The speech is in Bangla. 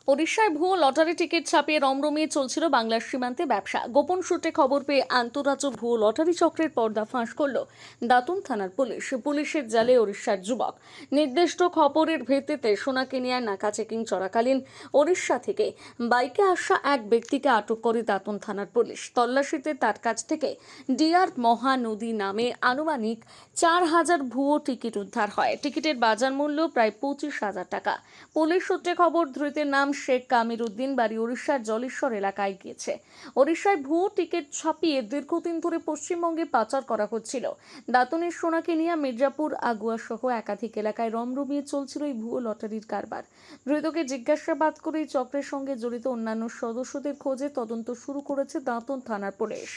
ওড়িশায় ভুয়ো লটারি টিকিট ছাপিয়ে রমরমিয়ে চলছিল বাংলার সীমান্তে ব্যবসা। গোপন সূত্রে খবর পেয়ে আন্তঃরাজ্য ভুয়ো লটারি চক্রের পর্দা ফাঁস করল দাতুন থানার পুলিশ। পুলিশের জালে ওড়িশার যুবক। নির্দিষ্ট খবরের ভিত্তিতে সোনাকেনিয়ায় নাকা চেকিং চলাকালীন ওড়িশা থেকে বাইকে আসা এক ব্যক্তিকে আটক করে দাতুন থানার পুলিশ। তল্লাশিতে তার কাছ থেকে ডিআর মহানদী নামে আনুমানিক 4,000 ভুয়ো টিকিট উদ্ধার হয়। টিকিটের বাজার মূল্য প্রায় 25,000 টাকা। পুলিশ সূত্রে খবর, ধৃতের নাম শেখ কামির উদ্দিন, বাড়ি ওড়িশার জলেশ্বর এলাকায় গিয়েছে। ওড়িশায় ভুয়ো টিকিট ছাপিয়ে দীর্ঘদিন ধরে পশ্চিমবঙ্গে পাচার করা হচ্ছিল। দাতুনের সোনাকেনিয়া, মির্জাপুর, আগুয়া সহ একাধিক এলাকায় রমরমিয়ে চলছিল এই ভুয়ো লটারির কারবার। ধৃতকে জিজ্ঞাসাবাদ করে এই চক্রের সঙ্গে জড়িত অন্যান্য সদস্যদের খোঁজে তদন্ত শুরু করেছে দাঁতন থানার পুলিশ।